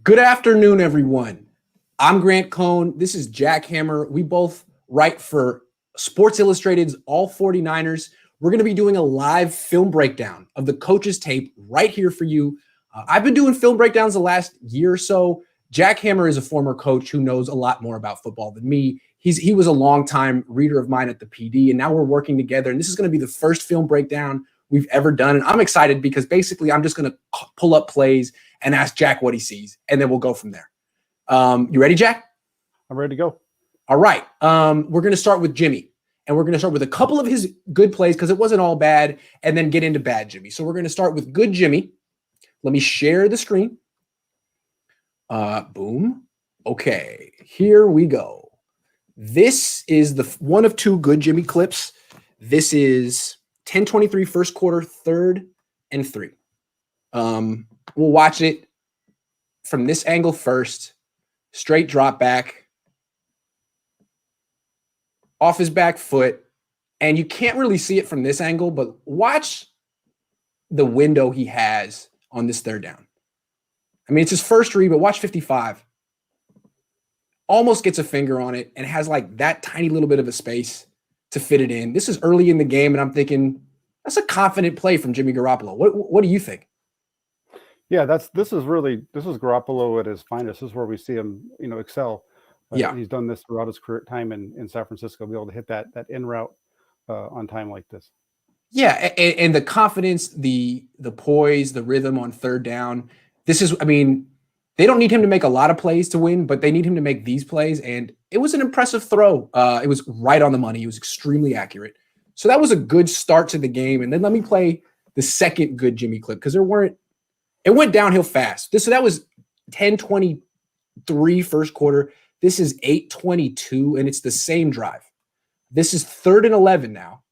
Good afternoon, everyone. I'm Grant Cohn. This is Jack Hammer. We both write for Sports Illustrated's All 49ers. We're going to be doing a live film breakdown of the coach's tape right here for you. I've been doing film breakdowns the last year or so. Jack Hammer is a former coach who knows a lot more about football than me. He was a longtime reader of mine at the PD, and now we're working together. And this is going to be the first film breakdown we've ever done. And I'm excited because basically I'm just going to pull up plays and ask Jack what he sees, and then we'll go from there. You ready, Jack? I'm ready to go. All right. We're going to start with Jimmy, and we're going to start with a couple of his good plays because it wasn't all bad, and then get into bad Jimmy. So we're going to start with good Jimmy. Let me share the screen. Boom. Okay, here we go. This is the one of two good Jimmy clips. This is 10:23 first quarter, 3rd and 3. We'll watch it from this angle first. Straight drop back. Off his back foot. And you can't really see it from this angle, but watch the window he has on this 3rd down. I mean, it's his first read, but watch 55. Almost gets a finger on it and has like that tiny little bit of a space to fit it in. This is early in the game, and I'm thinking that's a confident play from Jimmy Garoppolo. What do you think? Yeah, this is Garoppolo at his finest. This is where we see him, excel. Yeah, he's done this throughout his career time in San Francisco, be able to hit that in route on time like this. Yeah, and the confidence, the poise, the rhythm on 3rd down. This is, I mean, they don't need him to make a lot of plays to win, but they need him to make these plays. And it was an impressive throw. It was right on the money. It was extremely accurate. So that was a good start to the game. And then let me play the second good Jimmy clip because it went downhill fast. That was 10:23 first quarter. This is 8:22, and it's the same drive. This is 3rd and 11 now.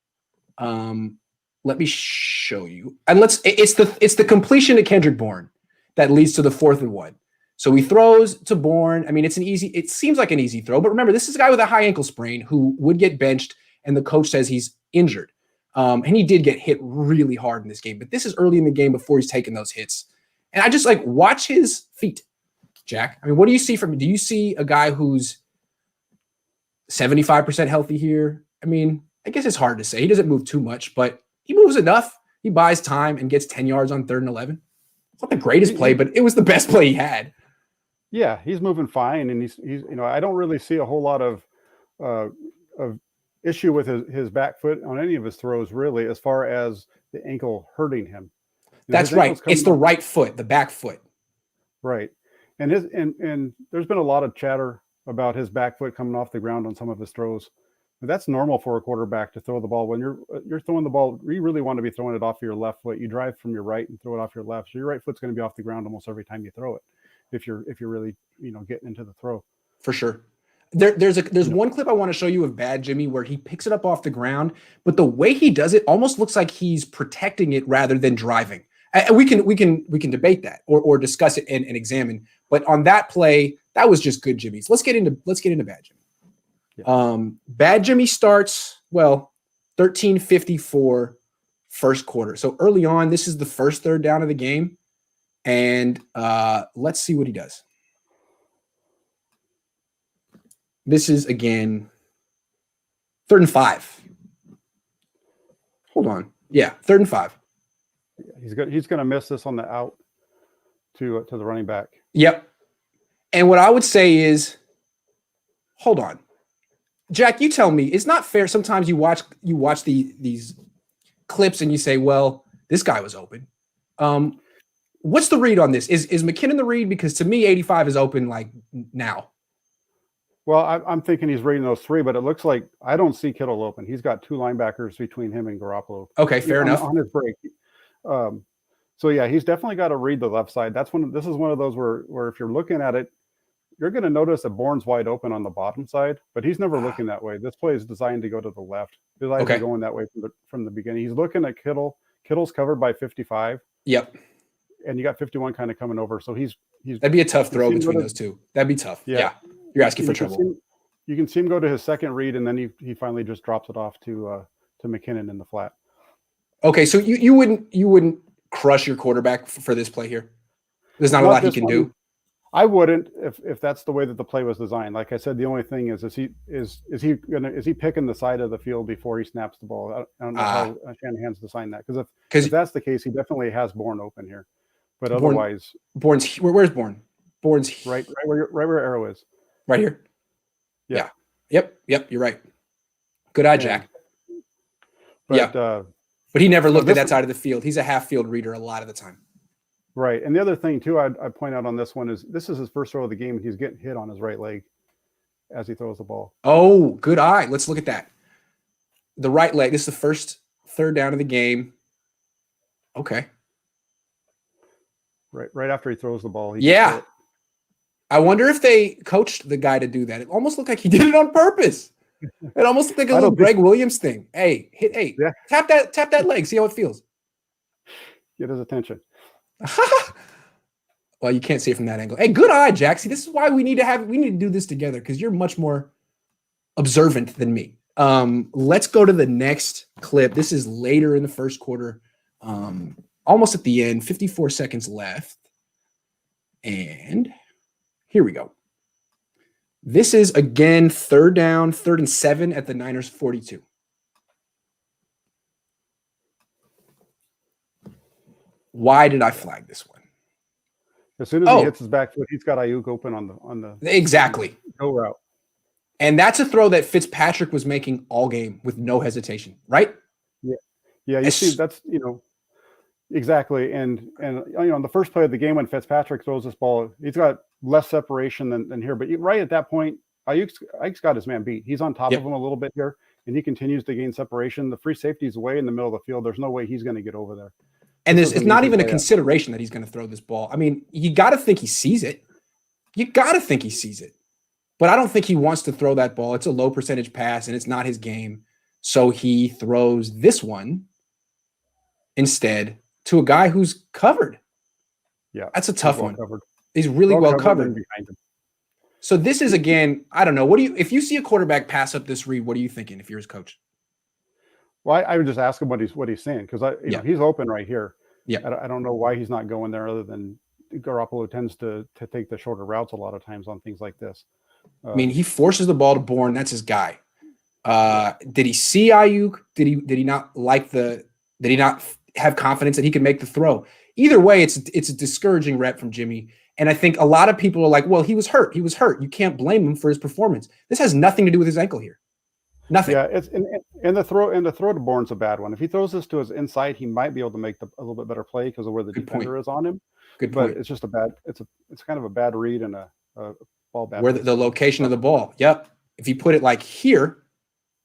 Let me show you. And it's the completion to Kendrick Bourne that leads to the 4th and 1. So he throws to Bourne. I mean, it seems like an easy throw, but remember, this is a guy with a high ankle sprain who would get benched, and the coach says he's injured. And he did get hit really hard in this game, but this is early in the game before he's taking those hits. And I just watch his feet, Jack. I mean, what do you see from him? Do you see a guy who's 75% healthy here? I mean, I guess it's hard to say. He doesn't move too much, but he moves enough. He buys time and gets 10 yards on 3rd and 11. It's not the greatest play, but it was the best play he had. Yeah, he's moving fine, and he's I don't really see a whole lot of issue with his back foot on any of his throws, really, as far as the ankle hurting him. That's right. It's the right foot, the back foot. Right. And and there's been a lot of chatter about his back foot coming off the ground on some of his throws. But that's normal for a quarterback to throw the ball. When you're throwing the ball, you really want to be throwing it off your left foot. You drive from your right and throw it off your left. So your right foot's going to be off the ground almost every time you throw it. If you're really, getting into the throw. For sure. There's one clip I want to show you of bad Jimmy where he picks it up off the ground, but the way he does it almost looks like he's protecting it rather than driving. And we can debate that or discuss it and examine. But on that play, that was just good Jimmy's. Let's get into bad Jimmy. Yeah. Bad Jimmy starts 13:54 first quarter. So early on, this is the first 3rd down of the game, and let's see what he does. This is again 3rd and 5. Hold on, 3rd and 5. He's going to miss this on the out to the running back. Yep. And what I would say is, hold on, Jack. You tell me. It's not fair. Sometimes you watch these clips and you say, "Well, this guy was open." What's the read on this? Is McKinnon the read? Because to me, 85 is open now. Well, I'm thinking he's reading those 3, but it looks like I don't see Kittle open. He's got 2 linebackers between him and Garoppolo. Okay, fair enough. On his break. So yeah, he's definitely got to read the left side. This is one of those where if you're looking at it, you're going to notice that Bourne's wide open on the bottom side, but he's never looking that way. This play is designed to go to the left. His eyes are going that way from the beginning. He's looking at Kittle. Kittle's covered by 55. Yep. And you got 51 kind of coming over. So he's that'd be a tough throw between those two. That'd be tough. Yeah. You're asking for trouble. You can see him go to his second read, and then he finally just drops it off to McKinnon in the flat. Okay, so you wouldn't crush your quarterback for this play here? There's not a lot he can do? I wouldn't if that's the way that the play was designed. Like I said, the only thing is he picking the side of the field before he snaps the ball? I don't know how Shanahan's designed that, because if that's the case, he definitely has Bourne open here. But otherwise, Bourne's where's Bourne? Bourne's right where arrow is. Right here. Yeah. Yep. You're right. Good eye, Jack. But, but he never looked at that side of the field. He's a half field reader a lot of the time. Right. And the other thing too, I'd point out on this one is this is his first throw of the game. He's getting hit on his right leg as he throws the ball. Oh, good eye. Let's look at that. The right leg. This is the first third down of the game. Okay. Right after he throws the ball. Yeah. I wonder if they coached the guy to do that. It almost looked like he did it on purpose. It almost looked like a little Greg Williams thing. Hey, tap that leg. See how it feels. Get his attention. Well, you can't see it from that angle. Hey, good eye, Jack. See, this is why we need to do this together, because you're much more observant than me. Let's go to the next clip. This is later in the first quarter, almost at the end, 54 seconds left. And here we go. This is, again, third down, 3rd and 7 at the Niners 42. Why did I flag this one? As soon as he hits his back foot, he's got Ayuk open on the exactly go route. And that's a throw that Fitzpatrick was making all game with no hesitation, right? Yeah. You see, that's exactly. And on the first play of the game when Fitzpatrick throws this ball, he's got less separation than here. But right at that point, Ayuk's got his man beat. He's on top of him a little bit here, and he continues to gain separation. The free safety's way in the middle of the field. There's no way he's going to get over there. And it's not even a consideration that he's going to throw this ball. I mean, you got to think he sees it. But I don't think he wants to throw that ball. It's a low percentage pass, and it's not his game. So he throws this one instead to a guy who's covered. Yeah. That's a tough one. Covered. He's really well covered. Behind him. So this is, again, I don't know. If you see a quarterback pass up this read, what are you thinking if you're his coach? Well, I would just ask him what he's saying, because he's open right here. Yeah, I don't know why he's not going there, other than Garoppolo tends to take the shorter routes a lot of times on things like this. I mean, he forces the ball to Bourne. That's his guy. Did he see Ayuk? Did he not like did he not have confidence that he could make the throw? Either way, it's a discouraging rep from Jimmy. And I think a lot of people are like, well, he was hurt. You can't blame him for his performance. This has nothing to do with his ankle here. Nothing. Yeah, it's and the throw to Bourne's a bad one. If he throws this to his inside, he might be able to make a little bit better play because of where the defender is on him. Good point. But it's just it's kind of a bad read and a ball bad. Where the location of the ball. Yep. If you put it like here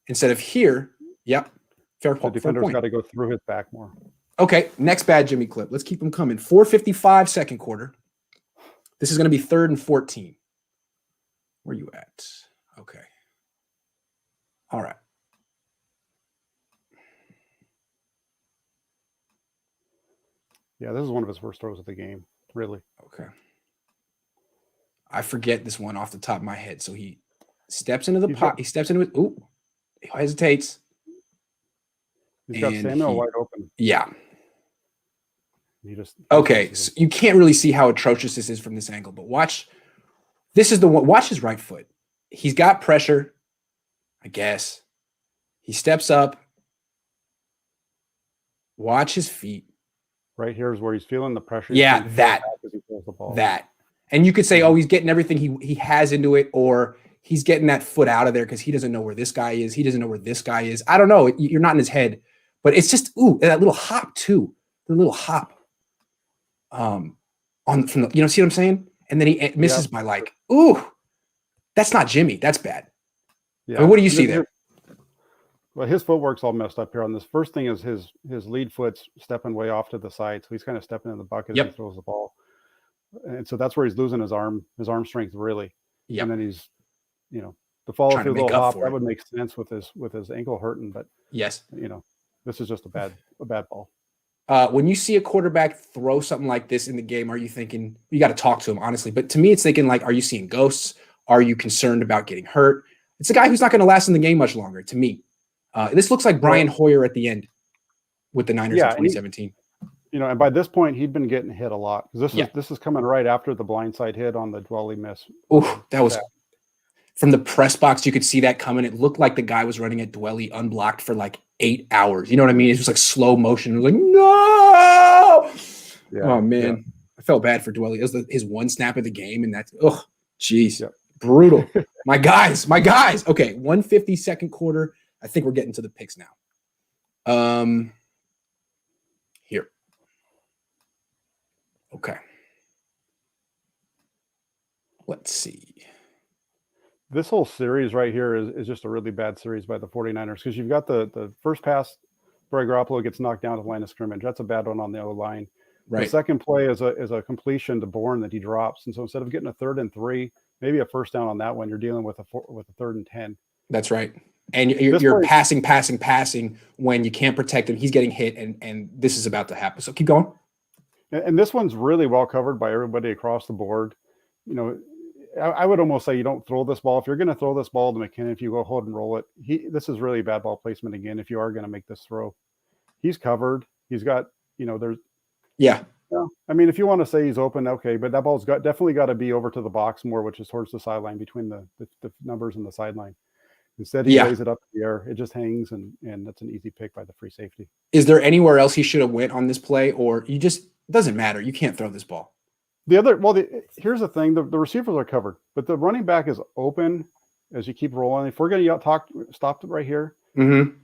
instead of here, yep. Fair point. The defender's got to go through his back more. Okay, next bad Jimmy clip. Let's keep them coming. 4:55 second quarter. This is going to be 3rd and 14. Where are you at? Okay. All right. Yeah, this is one of his first throws of the game, really. Okay. I forget this one off the top of my head. So he steps into the pot. He steps into it. Ooh, he hesitates. He's got Samuel wide open. Yeah. Okay, so you can't really see how atrocious this is from this angle, but watch. This is the one. Watch his right foot. He's got pressure, I guess. He steps up. Watch his feet. Right here is where he's feeling the pressure. Yeah, that. And you could say, oh, he's getting everything he has into it, or he's getting that foot out of there because he doesn't know where this guy is. He doesn't know where this guy is. I don't know. You're not in his head. But it's just, that little hop too. The little hop. See what I'm saying? And then he misses by that's not Jimmy. That's bad. Yeah. I mean, what do you see there? Well, his footwork's all messed up here on this. First thing is his lead foot's stepping way off to the side, so he's kind of stepping in the bucket as he throws the ball, and so that's where he's losing his arm strength really. Yeah, and then he's, the follow through the little hop that would make sense with his ankle hurting, but yes, this is just a bad ball. When you see a quarterback throw something like this in the game, are you thinking, you got to talk to him, honestly? But to me, it's thinking like, are you seeing ghosts? Are you concerned about getting hurt? It's a guy who's not going to last in the game much longer, to me. This looks like Brian Hoyer at the end with the Niners in 2017. And by this point, he'd been getting hit a lot because Yeah. this is coming right after the blindside hit on the Dwelly miss. Oh, that was from the press box. You could see that coming. It looked like the guy was running at Dwelly unblocked for like 8 hours. You know what I mean? It was like slow motion. It was like, no. Yeah, oh man, yeah. I felt bad for Dwelly. It was his one snap of the game, and that's jeez, brutal. my guys. Okay, 150 second quarter. I think we're getting to the picks now. Here. Okay. Let's see. This whole series right here is just a really bad series by the 49ers because you've got the first pass where Garoppolo gets knocked down to the line of scrimmage. That's a bad one on the O-line. Right. The second play is a completion to Bourne that he drops. And so instead of getting a 3rd and 3, maybe a first down on that one, you're dealing with a 3rd and 10. That's right. And you're passing when you can't protect him. He's getting hit, and this is about to happen. So keep going. And this one's really well covered by everybody across the board. I would almost say you don't throw this ball. If you're going to throw this ball to McKinnon, if you go hold and roll it, this is really bad ball placement again. If you are going to make this throw, he's covered. He's got, there's. Yeah. I mean, if you want to say he's open, okay, but that ball's definitely got to be over to the box more, which is towards the sideline between the numbers and the sideline. Instead, he lays it up in the air. It just hangs, and that's an easy pick by the free safety. Is there anywhere else he should have went on this play, or it doesn't matter? You can't throw this ball. Here's the thing: the receivers are covered, but the running back is open as you keep rolling. If we're going to stop right here. Mm-hmm.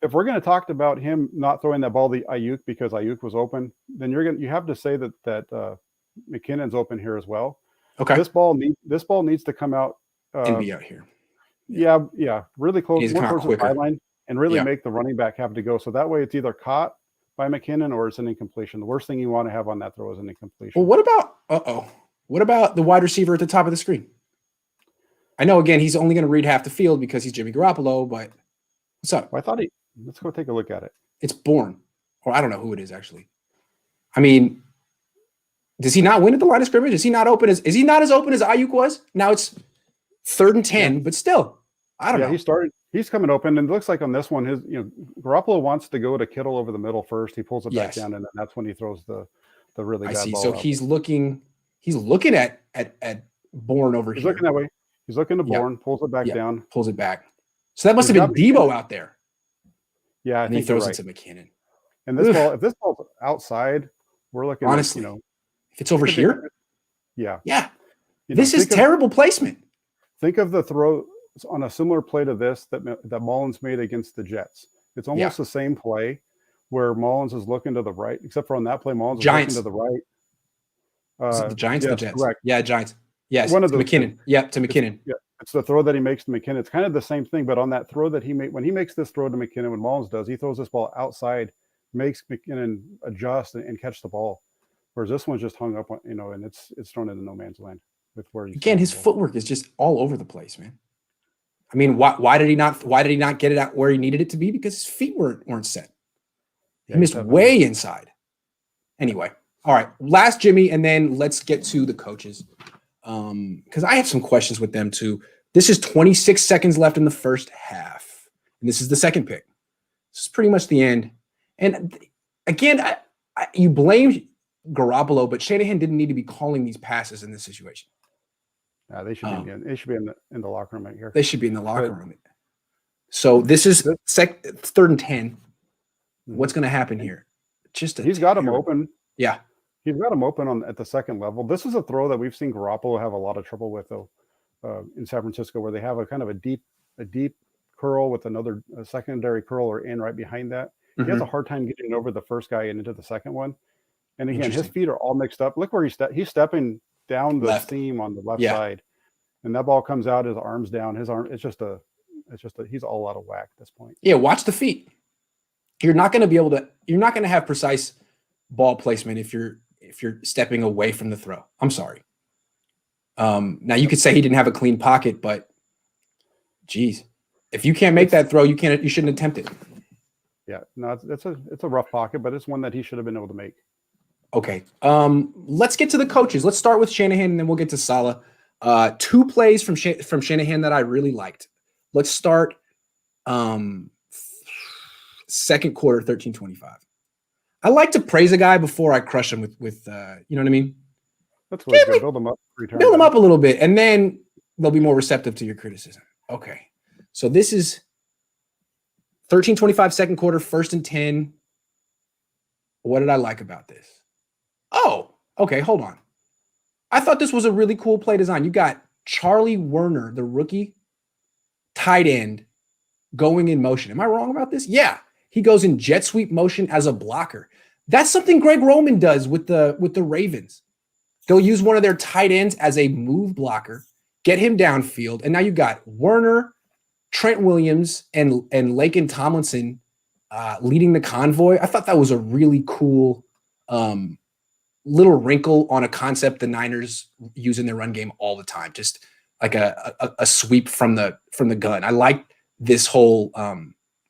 If we're going to talk about him not throwing that ball to Ayuk because Ayuk was open, then you have to say that McKinnon's open here as well. Okay. This ball needs to come out and be out here. Yeah, really close towards the sideline and really make the running back have to go. So that way it's either caught by McKinnon or it's an incompletion. The worst thing you want to have on that throw is an incompletion. Well, what about the wide receiver at the top of the screen? I know, again, he's only going to read half the field because he's Jimmy Garoppolo, but what's up? Well, let's go take a look at it. It's Bourne, or I don't know who it is actually. I mean, does he not win at the line of scrimmage? Is he not as open as Ayuk was? Now it's 3rd and 10, but still, I don't know. He's coming open, and it looks like on this one, Garoppolo wants to go to Kittle over the middle first. He pulls it back down, and then that's when he throws the really bad ball. So he's looking at Bourne over here. He's looking that way. He's looking to Bourne, pulls it back down. Pulls it back. So that must have been Debo out there. Yeah, I and think he throws it to McKinnon. And if this ball's outside, we're looking honestly, if it's over here. Yeah. This is terrible placement. Think of the throw on a similar play to this that Mullins made against the Jets. It's almost the same play where Mullins is looking to the right, except for on that play, Mullins is looking to the right. Is it the Giants or the Jets? Correct. Yeah, Giants. Yes, one of those McKinnon. Yep, to McKinnon. It's the throw that he makes to McKinnon. It's kind of the same thing, but on that throw that he made, when he makes this throw to McKinnon, when Mullins does, he throws this ball outside, makes McKinnon adjust and catch the ball. Whereas this one's just hung up on, and it's thrown into no man's land with where he's again. His footwork is just all over the place, man. I mean, why did he not get it out where he needed it to be? Because his feet weren't set. He missed way inside. Anyway, all right, last Jimmy, and then let's get to the coaches. Because I have some questions with them too. This is 26 seconds left in the first half, and this is the second pick. This is pretty much the end. And again, you blame Garoppolo, but Shanahan didn't need to be calling these passes in this situation. They should be in the locker room right here. They should be in the locker room. So this is 3rd and 10. What's going to happen here? He's got him open. Yeah. He's got him open at the second level. This is a throw that we've seen Garoppolo have a lot of trouble with, though, in San Francisco, where they have a kind of a deep curl with another secondary curl or in right behind that. He has a hard time getting over the first guy and into the second one. And again, his feet are all mixed up. Look where he's stepping down the seam on the left side, and that ball comes out. His arms down. His arm. It's just he's all out of whack at this point. Yeah, watch the feet. You're not going to have precise ball placement if you're stepping away from the throw. I'm sorry. Now you could say he didn't have a clean pocket, but geez, if you can't make that throw, you shouldn't attempt it. Yeah, no, it's a rough pocket, but it's one that he should have been able to make. Okay. Let's get to the coaches. Let's start with Shanahan, and then we'll get to Saleh. 2 plays from Shanahan that I really liked. Let's start second quarter, 13-25. I like to praise a guy before I crush him with you know what I mean? That's always good. Build them up. Build them up a little bit, and then they'll be more receptive to your criticism. Okay. So this is 13:25 second quarter, 1st and 10. What did I like about this? Oh, okay, hold on. I thought this was a really cool play design. You got Charlie Werner, the rookie tight end, going in motion. Am I wrong about this? Yeah. He goes in jet sweep motion as a blocker. That's something Greg Roman does with the Ravens. They'll use one of their tight ends as a move blocker, get him downfield, and now you got Werner, Trent Williams, and Laken Tomlinson leading the convoy. I thought that was a really cool little wrinkle on a concept the Niners use in their run game all the time, just like a sweep from the gun. I like this whole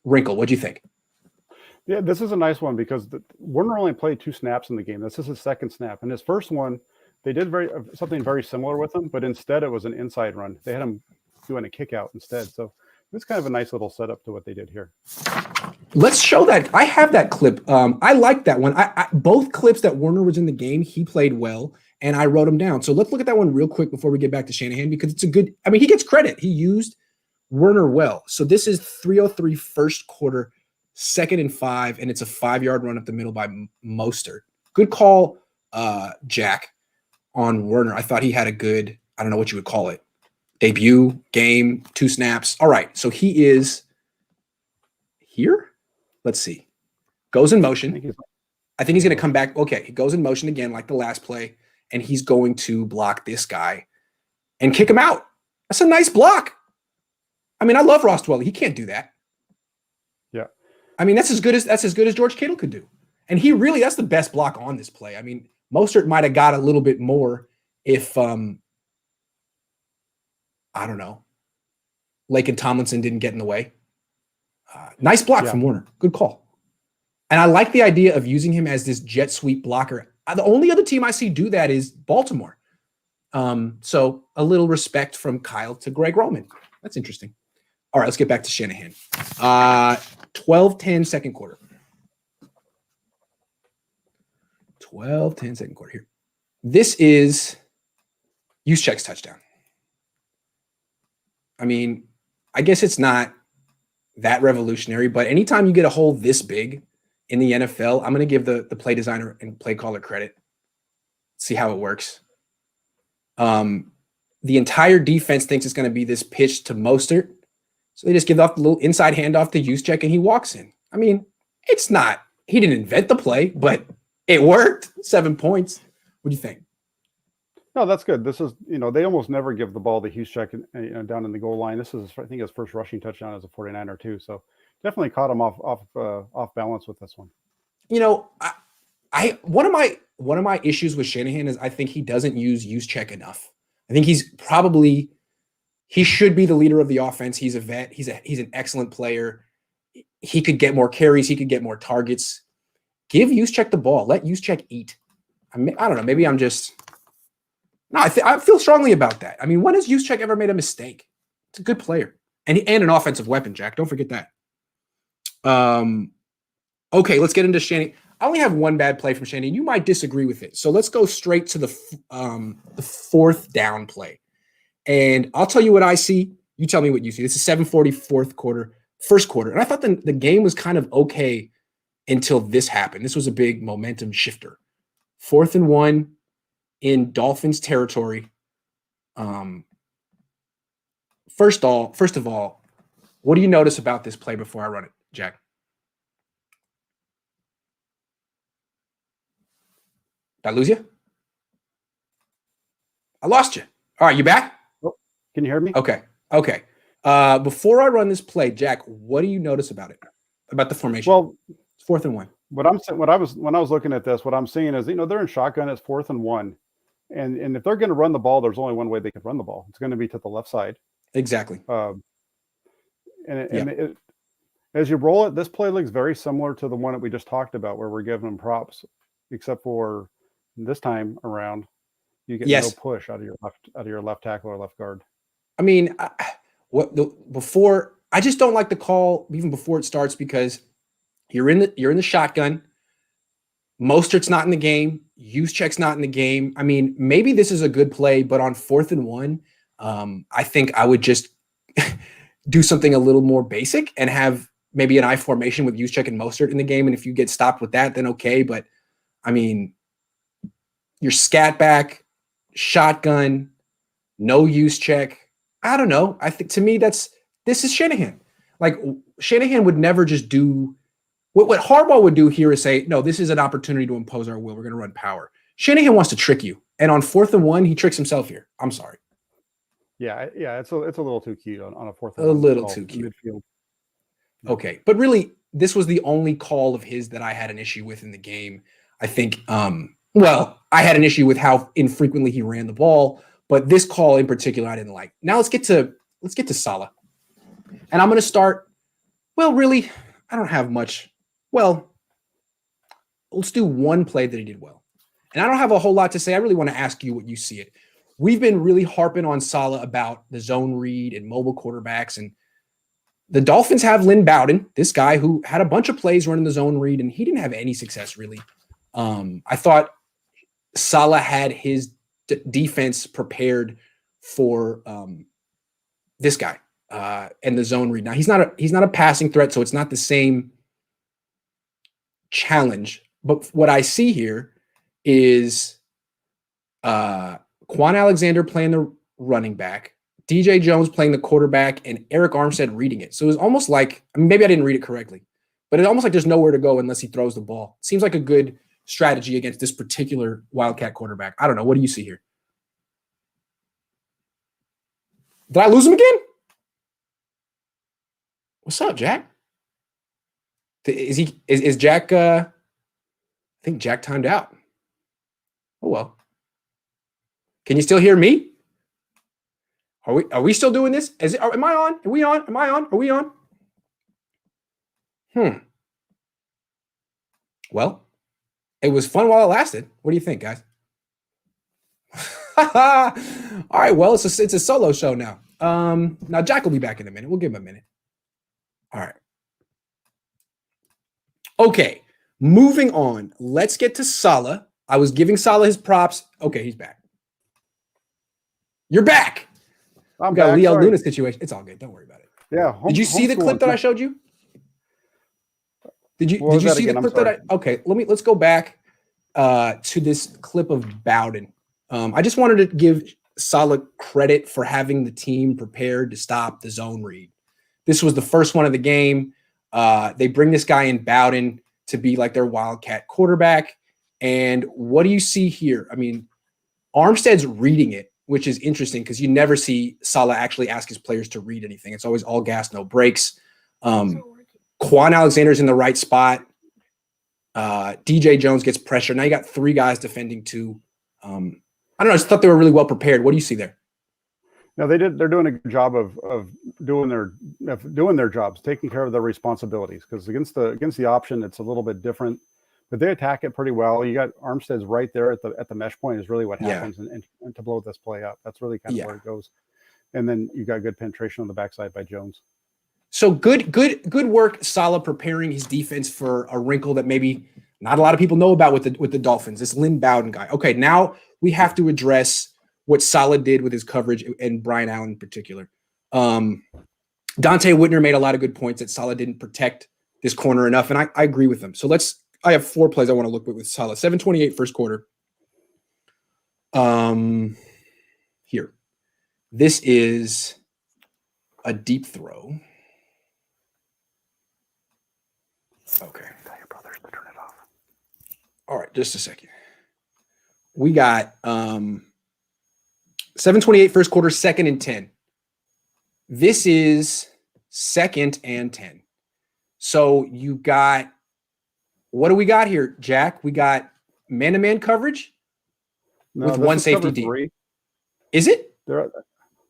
wrinkle. What do you think? Yeah, this is a nice one because Werner only played 2 snaps in the game. This is his second snap. And his first one, they did something very similar with him, but instead it was an inside run. They had him doing a kick out instead. So it's kind of a nice little setup to what they did here. Let's show that. I have that clip. I like that one. I both clips that Werner was in the game, he played well, and I wrote them down. So let's look at that one real quick before we get back to Shanahan, because it's a good, I mean, he gets credit. He used Werner well. So this is 3:03 first quarter, 2nd and 5, and it's a 5-yard run up the middle by Mostert. Good call, Jack, on Werner. I thought he had a good, I don't know what you would call it, debut, game, 2 snaps. All right, so he is here. Let's see. Goes in motion. I think he's going to come back. Okay, he goes in motion again like the last play, and he's going to block this guy and kick him out. That's a nice block. I mean, I love Ross Dwelley. He can't do that. Yeah. I mean, that's as good as George Kittle could do. And that's the best block on this play. I mean, Mostert might have got a little bit more if I don't know, Laken Tomlinson didn't get in the way. Nice block from Werner. Good call. And I like the idea of using him as this jet sweep blocker. The only other team I see do that is Baltimore. So a little respect from Kyle to Greg Roman. That's interesting. All right, let's get back to Shanahan. 12-10 second quarter. 12-10 second quarter here. This is Juszczyk's touchdown. I mean, I guess it's not that revolutionary, but anytime you get a hole this big in the NFL, I'm going to give the play designer and play caller credit. See how it works. The entire defense thinks it's going to be this pitch to Mostert. So they just give off the little inside handoff to Juszczyk and he walks in. I mean, it's not, he didn't invent the play, but it worked. 7 points. What do you think? No, that's good. This is, they almost never give the ball to Juszczyk down in the goal line. This is, I think, his first rushing touchdown as a 49er too. So definitely caught him off balance with this one. One of my issues with Shanahan is I think he doesn't use Juszczyk enough. I think he should be the leader of the offense. He's a vet. He's an excellent player. He could get more carries. He could get more targets. Give Juszczyk the ball. Let Juszczyk eat. I don't know. Maybe I'm just. No, I feel strongly about that. I mean, when has Juszczyk ever made a mistake? It's a good player and an offensive weapon. Jack, don't forget that. Okay, let's get into Shanahan. I only have one bad play from Shanahan. You might disagree with it, so let's go straight to the 4th down play. And I'll tell you what I see. You tell me what you see. This is 7:40 first quarter. And I thought the game was kind of okay until this happened. This was a big momentum shifter. 4th and 1 in Dolphins territory. First of all, what do you notice about this play before I run it, Jack? Did I lose you? I lost you. All right, you back? Can you hear me? Okay. Before I run this play, Jack, what do you notice about it? About the formation? Well, it's 4th and 1. When I was looking at this, what I'm seeing is, they're in shotgun. It's 4th and 1, and if they're going to run the ball, there's only one way they can run the ball. It's going to be to the left side. Exactly. As you roll it, this play looks very similar to the one that we just talked about, where we're giving them props, except for this time around, you get no push out of your left tackle or left guard. I mean, I just don't like the call even before it starts because you're in the shotgun. Mostert's not in the game. Juszczyk's not in the game. I mean, maybe this is a good play, but on 4th and 1, I think I would just do something a little more basic and have maybe an I formation with Juszczyk and Mostert in the game. And if you get stopped with that, then okay. But I mean, your scat back, shotgun, no Juszczyk. I don't know. I think to me, this is Shanahan. Like Shanahan would never just do what Harbaugh would do here is say, no, this is an opportunity to impose our will. We're going to run power. Shanahan wants to trick you. And on 4th and 1, he tricks himself here. I'm sorry. Yeah. It's a little too cute on a 4th and 1. A 1 little too cute. Midfield. Okay. But really, this was the only call of his that I had an issue with in the game. I think, I had an issue with how infrequently he ran the ball, but this call in particular, I didn't like. Now let's get to Saleh. And I'm going to start, really, I don't have much. Well, let's do one play that he did well. And I don't have a whole lot to say. I really want to ask you what you see it. We've been really harping on Saleh about the zone read and mobile quarterbacks. And the Dolphins have Lynn Bowden, this guy who had a bunch of plays running the zone read, and he didn't have any success really. I thought Saleh had his defense prepared for this guy and the zone read. Now he's not a passing threat, so it's not the same challenge. But what I see here is Quan Alexander playing the running back, DJ Jones playing the quarterback, and Eric Armstead reading it. So it was almost like, maybe I didn't read it correctly, but it's almost like there's nowhere to go unless he throws the ball. Seems like a good strategy against this particular Wildcat quarterback. I don't know. What do you see here? Did I lose him again? What's up, Jack? Is Jack, I think Jack timed out. Oh, well. Can you still hear me? Are we still doing this? Am I on? Are we on? Am I on? Are we on? Well, it was fun while it lasted. What do you think, guys? All right. Well, it's a solo show now. Now Jack will be back in a minute. We'll give him a minute. All right. Okay. Moving on. Let's get to Saleh. I was giving Saleh his props. Okay, he's back. You're back. We got a Leo Luna situation. It's all good. Don't worry about it. Yeah. Did you see the clip that I showed you? Did you see the clip that I? Okay, let's go back to this clip of Bowden. I just wanted to give Saleh credit for having the team prepared to stop the zone read. This was the first one of the game. They bring this guy in Bowden to be like their Wildcat quarterback. And what do you see here? I mean, Armstead's reading it, which is interesting because you never see Saleh actually ask his players to read anything. It's always all gas, no brakes. Quan Alexander's in the right spot. DJ Jones gets pressure. Now you got 3 guys defending 2. I don't know. I just thought they were really well prepared. What do you see there? No, they're doing a good job of doing their jobs, taking care of their responsibilities. Because against the option, it's a little bit different. But they attack it pretty well. You got Armstead's right there at the mesh point is really what happens, and to blow this play up. That's really kind of where it goes. And then you got good penetration on the backside by Jones. So good work, Saleh, preparing his defense for a wrinkle that maybe not a lot of people know about with the Dolphins. This Lynn Bowden guy. Okay, now we have to address what Saleh did with his coverage and Brian Allen in particular. Dante Whitner made a lot of good points that Saleh didn't protect this corner enough, and I agree with them. So I have 4 plays I want to look with Saleh. 7:28 first quarter. Here. This is a deep throw. Okay. Tell your brothers to turn it off. All right, just a second. We got 7:28 first quarter, 2nd and 10. This is 2nd and 10. So you got, what do we got here, Jack? We got man-to-man coverage with 1 safety deep. 3. Is it?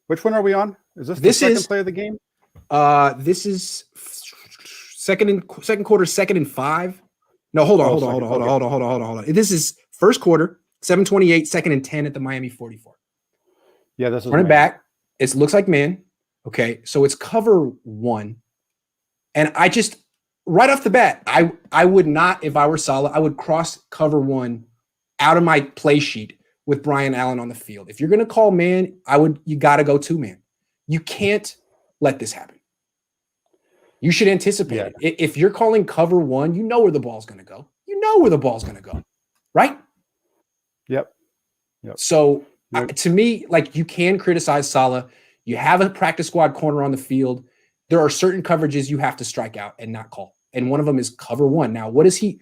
Which one are we on? Is this the second play of the game? This is second quarter, 2nd and 5. No, hold on. This is first quarter, 7:28, 2nd and 10 at the Miami 44. Yeah, this is running back. It looks like man. Okay, so it's cover 1. And right off the bat, I would not, if I were Saleh, I would cross cover one out of my play sheet with Brian Allen on the field. If you're going to call man, you got to go 2-man. You can't let this happen. You should anticipate it. If you're calling cover one, you know where the ball's going to go. You know where the ball's going to go, right? Yep. So to me, like, you can criticize Saleh. You have a practice squad corner on the field. There are certain coverages you have to strike out and not call. And one of them is cover one. Now, what does he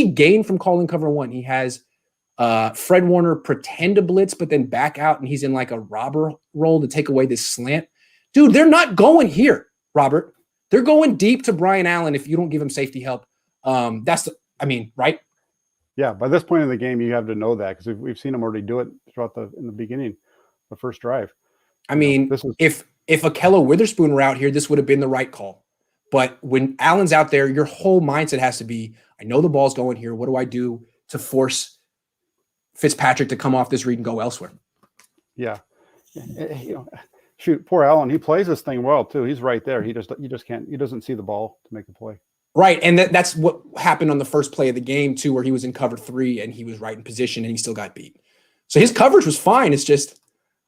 gain from calling cover one? He has Fred Warner pretend to blitz, but then back out, and he's in like a robber role to take away this slant. Dude, they're not going here, Robert. They're going deep to Brian Allen if you don't give him safety help. Right? Yeah, by this point in the game, you have to know that, because we've seen him already do it in the beginning, the first drive. If Akello Witherspoon were out here, this would have been the right call. But when Allen's out there, your whole mindset has to be, I know the ball's going here. What do I do to force Fitzpatrick to come off this read and go elsewhere? Yeah. Shoot, poor Allen. He plays this thing well too. He's right there. He just can't. He doesn't see the ball to make a play. Right, and that's what happened on the first play of the game too, where he was in cover 3 and he was right in position and he still got beat. So his coverage was fine. It's just,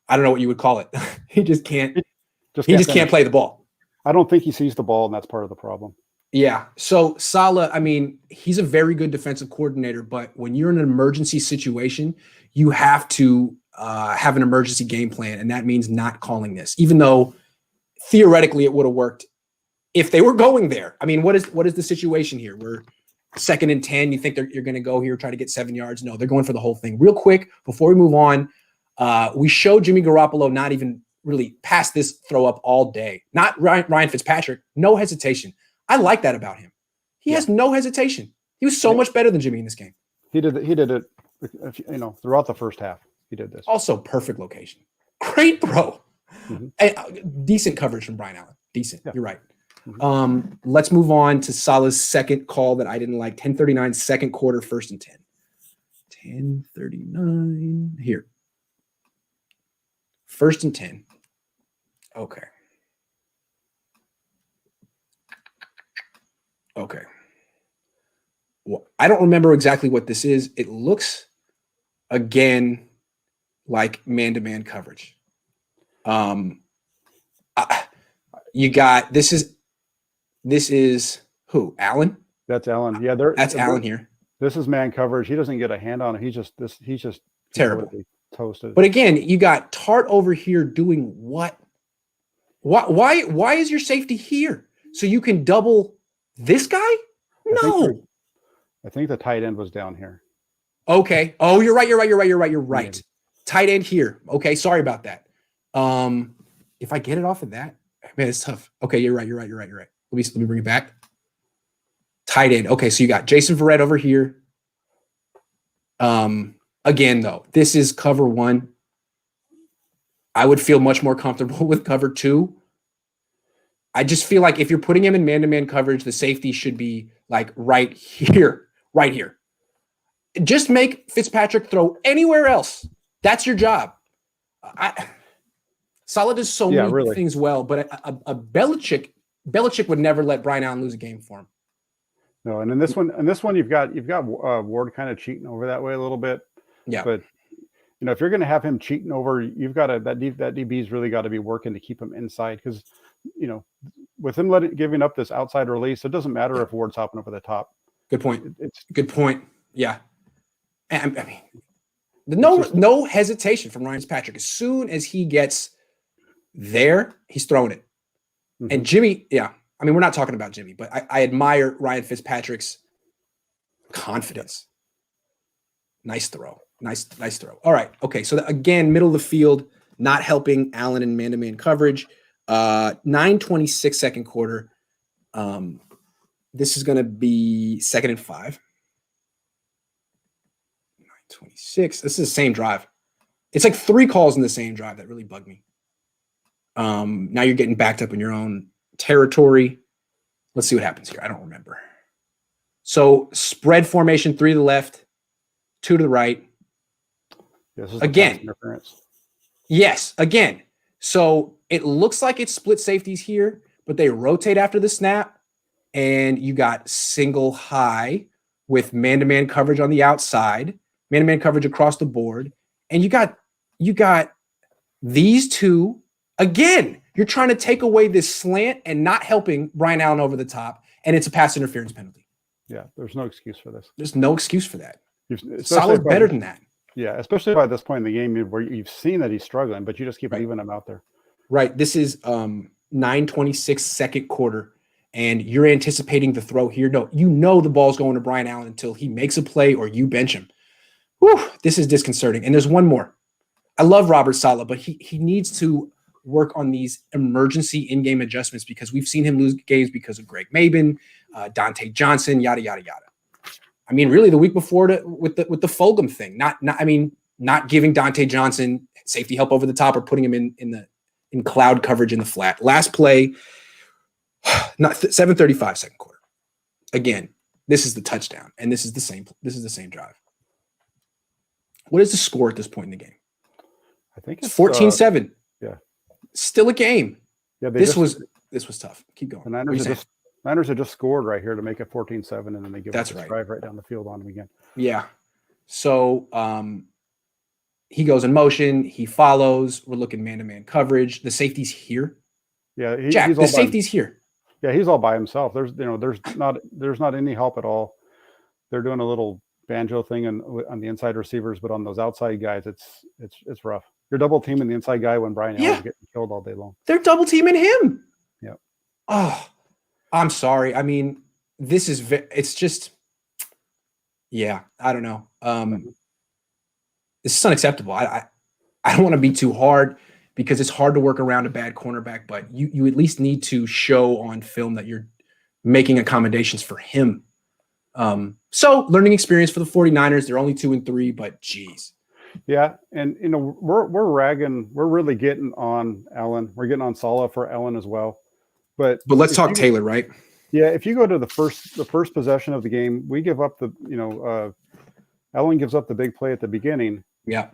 I don't know what you would call it. He just can't. He just can't play the ball. I don't think he sees the ball, and that's part of the problem. Yeah. So Saleh, he's a very good defensive coordinator, but when you're in an emergency situation, you have to have an emergency game plan, and that means not calling this, even though theoretically it would have worked if they were going there. What is the situation here? We're 2nd and 10. You think you're going to go here, try to get 7 yards? No, they're going for the whole thing. Real quick, before we move on, we showed Jimmy Garoppolo not even really pass this throw up all day. Not Ryan Fitzpatrick. No hesitation. I like that about him. He has no hesitation. He was so much better than Jimmy in this game. He did it, throughout the first half. He did this. Also, perfect location. Great throw. Mm-hmm. Decent coverage from Brian Allen. Decent. Yeah. You're right. Mm-hmm. Let's move on to Saleh's second call that I didn't like. 10:39, second quarter, 1st and 10. 10:39 here. 1st and 10. Okay. Well, I don't remember exactly what this is. It looks, again, like man-to-man coverage. You got this is who? Allen? That's Allen. Yeah, that's Allen here. This is man coverage. He doesn't get a hand on it. He's just terrible. Toasted. But again, you got Tart over here doing what? Why is your safety here? So you can double this guy? No. I think the tight end was down here. Okay. Oh, you're right. Yeah. Tight end here. Okay, sorry about that. If I get it off of that, man, it's tough. Okay, you're right. Let me bring it back. Tight end. Okay, so you got Jason Verrett over here. Again, though, this is cover 1. I would feel much more comfortable with cover 2. I just feel like if you're putting him in man-to-man coverage, the safety should be like right here. Just make Fitzpatrick throw anywhere else. That's your job. Saleh does so many things well, but a Belichick would never let Brian Allen lose a game for him. No, and in this one, you've got Ward kind of cheating over that way a little bit. Yeah, but if you're going to have him cheating over, you've got that DB's really got to be working to keep him inside, because with him giving up this outside release, it doesn't matter if Ward's hopping over the top. Good point. Good point. Yeah, no hesitation from Ryan Fitzpatrick. As soon as he gets there, he's throwing it. Mm-hmm. And Jimmy, we're not talking about Jimmy, but I admire Ryan Fitzpatrick's confidence. Nice throw. Nice throw. All right. Okay. So again, middle of the field, not helping Allen in man-to-man coverage. 9:26 second quarter. This is going to be 2nd and 5. 9:26. This is the same drive. It's like 3 calls in the same drive that really bugged me. Now you're getting backed up in your own territory. Let's see what happens here. I don't remember. So spread formation, 3 to the left, 2 to the right. Again. Yes, again. So it looks like it's split safeties here, but they rotate after the snap. and you got single high with man-to-man coverage on the outside, man-to-man coverage across the board, and you got these two. Again, you're trying to take away this slant and not helping Brian Allen over the top, and it's a pass interference penalty. Yeah, there's no excuse for this. There's no excuse for that. Solid better than that. Yeah, especially by this point in the game where you've seen that he's struggling, but you just keep leaving him out there. Right. This is 9:26 second quarter, and you're anticipating the throw here. No, you know the ball's going to Brian Allen until he makes a play or you bench him. Whew, this is disconcerting. And there's one more. I love Robert Saleh, but he needs to work on these emergency in-game adjustments because we've seen him lose games because of Greg Mabin, Dante Johnson, yada, yada, yada. I mean, really the week before with the Fulgham thing, not giving Dante Johnson safety help over the top or putting him in cloud coverage in the flat. Last play, 7:35 second quarter. Again, this is the touchdown, and this is the same drive. What is the score at this point in the game? I think it's 14-7. Yeah. Still a game. Yeah, this was tough. Keep going. The Niners had just scored right here to make it 14-7, and then they give us a drive right down the field on him again. Yeah. So he goes in motion. He follows. We're looking man-to-man coverage. The safety's here. Yeah, the safety's here. Yeah, he's all by himself. There's not any help at all. They're doing a little banjo thing on the inside receivers, but on those outside guys, it's rough. You're double teaming the inside guy when Brian Allen's getting killed all day long. They're double teaming him. Yeah. Oh, I'm sorry. I mean, it's just, yeah, I don't know. This is unacceptable. I don't want to be too hard because it's hard to work around a bad cornerback, but you at least need to show on film that you're making accommodations for him. So learning experience for the 49ers. They're only 2-3, but geez. Yeah, and we're really getting on Allen. We're getting on Saleh for Allen as well. But let's talk Taylor, right? Yeah, if you go to the first possession of the game, we give up Allen gives up the big play at the beginning. Yeah.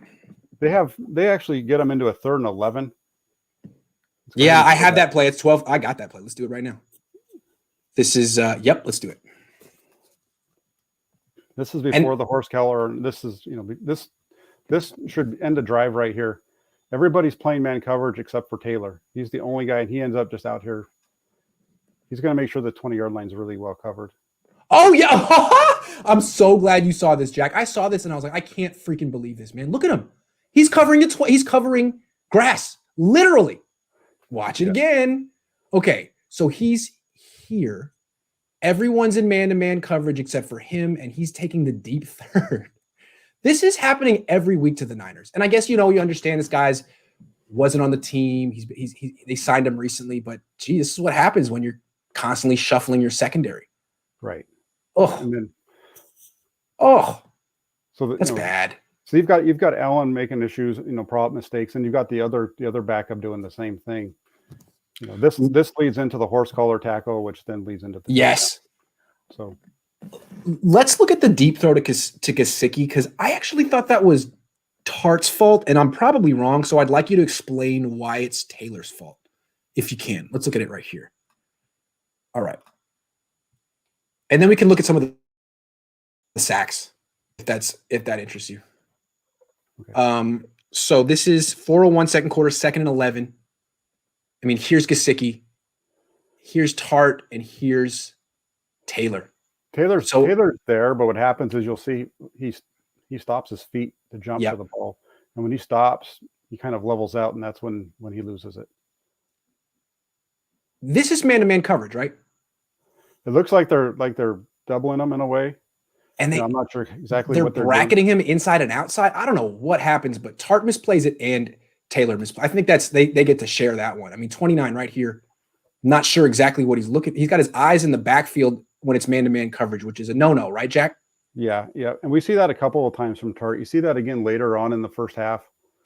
They actually get them into a 3rd and 11. Yeah, I have that play. It's 12. I got that play. Let's do it right now. This is let's do it. This is before the horse collar. This is, this should end a drive right here. Everybody's playing man coverage except for Taylor. He's the only guy, and he ends up just out here. He's going to make sure the 20-yard line is really well covered. Oh, yeah. I'm so glad you saw this, Jack. I saw this, and I was like, I can't freaking believe this, man. Look at him. He's covering he's covering grass, literally. Watch it again. Okay, so he's here. Everyone's in man-to-man coverage except for him, and he's taking the deep third. This is happening every week to the Niners. And I guess, you understand this guy's wasn't on the team. They signed him recently, but gee, this is what happens when you're constantly shuffling your secondary. Right. Oh. And then, so that's bad. So you've got Allen making issues, prop mistakes, and you've got the other backup doing the same thing. This leads into the horse collar tackle, which then leads into the yes. So let's look at the deep throw to Gesicki, because I actually thought that was Tart's fault, and I'm probably wrong. So I'd like you to explain why it's Taylor's fault, if you can. Let's look at it right here. All right, and then we can look at some of the sacks, if that interests you. Okay. So this is 4:01 second quarter, 2nd and 11. I mean, here's Gesicki, here's Tart, and here's Taylor. Taylor's there, but what happens is you'll see he stops his feet to jump to the ball, and when he stops, he kind of levels out, and that's when he loses it. This is man-to-man coverage, right? It looks like they're doubling him in a way, and I'm not sure exactly they're what they're bracketing doing. him inside and outside. I don't know what happens, but Tart misplays it and Taylor misplays. I think that's they get to share that one. I mean, 29 right here. Not sure exactly what he's looking. He's got his eyes in the backfield when it's man-to-man coverage, which is a no-no, right, Jack? Yeah, and we see that a couple of times from Tart. You see that again later on in the first half.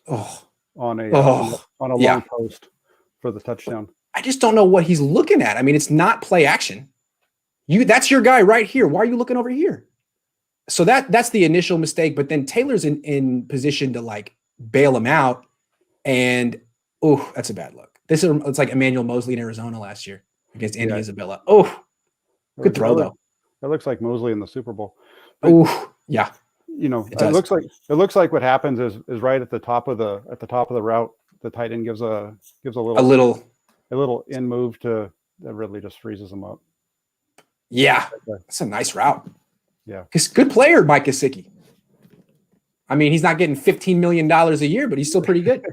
On a long post for the touchdown. I just don't know what he's looking at. I mean, it's not play action. That's your guy right here. Why are you looking over here? So that's the initial mistake, but then Taylor's in position to bail him out, and that's a bad look. It's like Emmanuel Mosley in Arizona last year against Andy Isabella. Good throw though. That looks like Mosley in the Super Bowl. Oh, yeah. It looks like what happens is right at the top of the route, the tight end gives a little in move that really just freezes them up. Yeah, that's a nice route. Yeah, good player, Mike Gesicki. I mean, he's not getting $15 million a year, but he's still pretty good.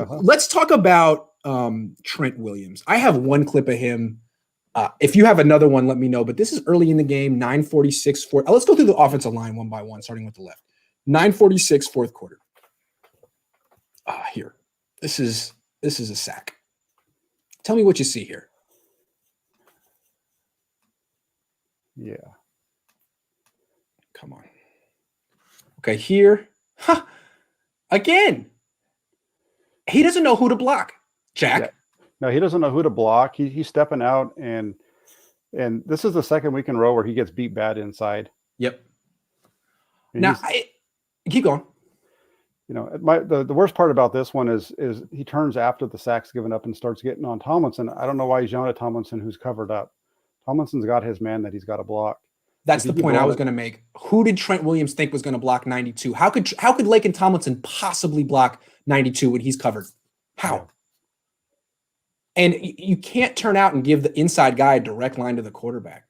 Let's talk about Trent Williams. I have one clip of him. If you have another one, let me know. But this is early in the game, 9:46. Let's go through the offensive line one by one, starting with the left. 9:46, fourth quarter. Here. This is a sack. Tell me what you see here. Yeah. Come on. Okay, here. Again. He doesn't know who to block, Jack. Yeah. No, he doesn't know who to block. He's stepping out, and this is the second week in a row where he gets beat bad inside. Yep. Now, keep going. The worst part about this one is he turns after the sack's given up and starts getting on Tomlinson. I don't know why he's yelling at Tomlinson, who's covered up. Tomlinson's got his man that he's got to block. That's the point I was going to make. Who did Trent Williams think was going to block 92? How could Laken Tomlinson possibly block 92 when he's covered? How? Yeah. And you can't turn out and give the inside guy a direct line to the quarterback.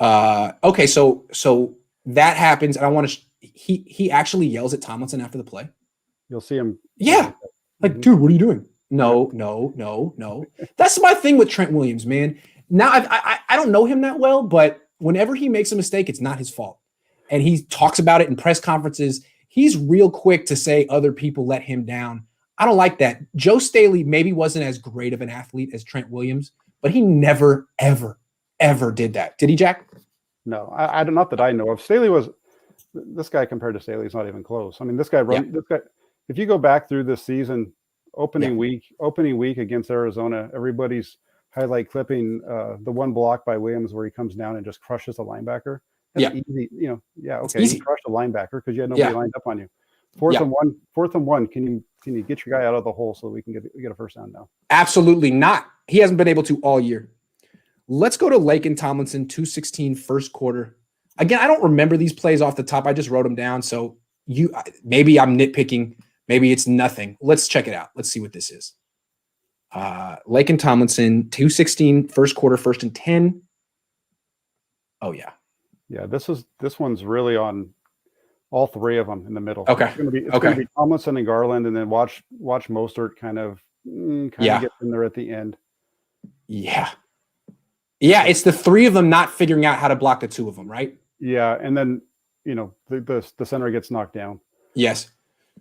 Okay, so that happens, and I want to. He actually yells at Tomlinson after the play. You'll see him. Yeah, like, dude, what are you doing? No. That's my thing with Trent Williams, man. Now I don't know him that well, but whenever he makes a mistake, it's not his fault, and he talks about it in press conferences. He's real quick to say other people let him down. I don't like that. Joe Staley maybe wasn't as great of an athlete as Trent Williams, but he never, ever, ever did that. Did he, Jack? No, I don't. Not that I know of. Staley was this guy compared to Staley is not even close. I mean, this guy. If you go back through this season, opening week against Arizona, everybody's highlight clipping the one block by Williams where he comes down and just crushes the linebacker. That's easy. Okay, you crushed a linebacker because you had nobody lined up on you. Fourth and one. Can you get your guy out of the hole so we can get a first down now? Absolutely not. He hasn't been able to all year. Let's go to Laken Tomlinson, 2:16 first quarter. Again, I don't remember these plays off the top. I just wrote them down. So maybe I'm nitpicking. Maybe it's nothing. Let's check it out. Let's see what this is. Laken Tomlinson, 2:16 first quarter, 1st and 10. Oh yeah. Yeah, this one's really on all three of them in the middle. Okay. It's going to be Tomlinson and Garland, and then watch Mostert kind of get in there at the end. Yeah. Yeah, it's the three of them not figuring out how to block the two of them, right? Yeah, and then the center gets knocked down. Yes.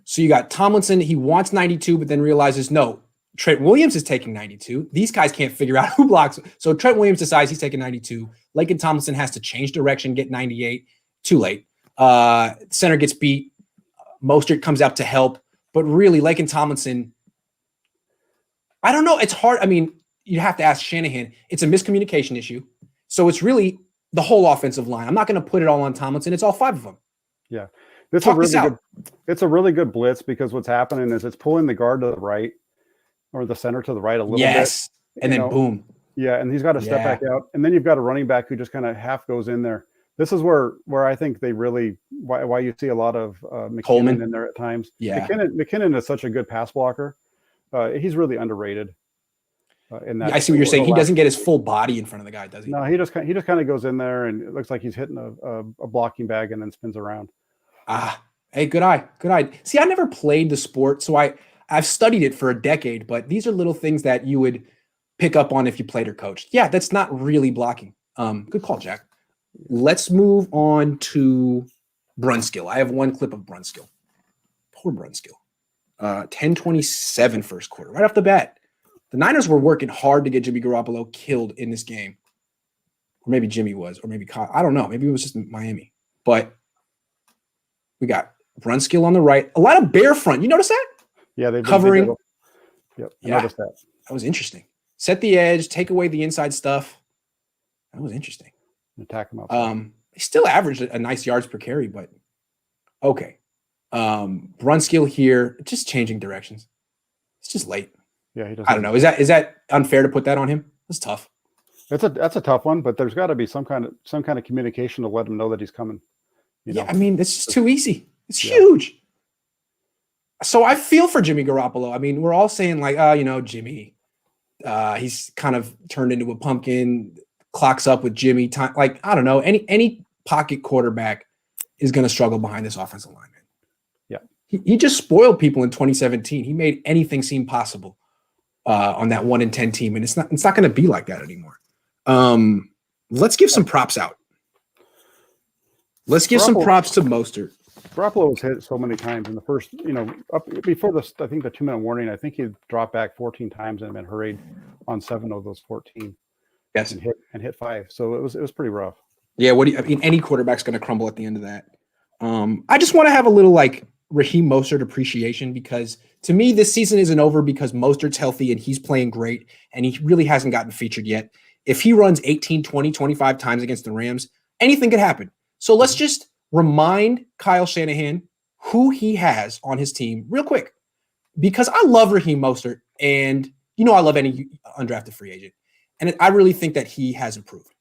So you got Tomlinson. He wants 92, but then realizes no. Trent Williams is taking 92. These guys can't figure out who blocks. So Trent Williams decides he's taking 92. Laken Tomlinson has to change direction, get 98. Too late. Center gets beat. Mostert comes out to help. But really, Laken Tomlinson, I don't know. It's hard. I mean, you have to ask Shanahan. It's a miscommunication issue. So it's really the whole offensive line. I'm not going to put it all on Tomlinson. It's all five of them. Yeah. It's a really good blitz because what's happening is it's pulling the guard to the right or the center to the right a little bit. Yes. And then boom. Yeah. And he's got to step back out. And then you've got a running back who just kind of half goes in there. This is where I think they really why you see a lot of McKinnon in there at times. Yeah. McKinnon is such a good pass blocker. He's really underrated. I see what you're saying. He doesn't get his full body in front of the guy, does he? No, he just kind of goes in there and it looks like he's hitting a blocking bag and then spins around. Hey, good eye. See, I never played the sport, so I've studied it for a decade, but these are little things that you would pick up on if you played or coached. Yeah, that's not really blocking. Good call, Jack. Let's move on to Brunskill. I have one clip of Brunskill. Poor Brunskill. 10:27 first quarter, right off the bat. The Niners were working hard to get Jimmy Garoppolo killed in this game. Or maybe Jimmy was, or maybe Kyle. I don't know. Maybe it was just Miami. But we got Brunskill on the right. A lot of bear front. You notice that? Yeah, they've covering. Yep, I noticed that. That was interesting. Set the edge, take away the inside stuff. That was interesting. Attack him up. They still averaged a nice yards per carry, but okay. Brunskill here, just changing directions. It's just late. Yeah, he doesn't. I don't know. Is that unfair to put that on him? That's tough. That's a tough one, but there's got to be some kind of communication to let him know that he's coming. Yeah, I mean, this is too easy. It's huge. So I feel for Jimmy Garoppolo. I mean, we're all saying like, Jimmy, he's kind of turned into a pumpkin. Clocks up with Jimmy. Time, like, I don't know, any pocket quarterback is going to struggle behind this offensive line. Yeah, he just spoiled people in 2017. He made anything seem possible on that 1-10 team, and it's not going to be like that anymore. Let's give some props out. Let's give some props to Mostert. Garoppolo was hit so many times in the first, up before this. I think the 2-minute warning. I think he dropped back 14 times and been hurried on 7 of those 14. Yes, and hit 5. So it was pretty rough. Yeah, any quarterback's going to crumble at the end of that. I just want to have a little like Raheem Mostert appreciation, because to me this season isn't over because Mostert's healthy and he's playing great and he really hasn't gotten featured yet. If he runs 18, 20, 25 times against the Rams, anything could happen. So let's just remind Kyle Shanahan who he has on his team real quick, because I love Raheem Mostert and I love any undrafted free agent. And I really think that he has improved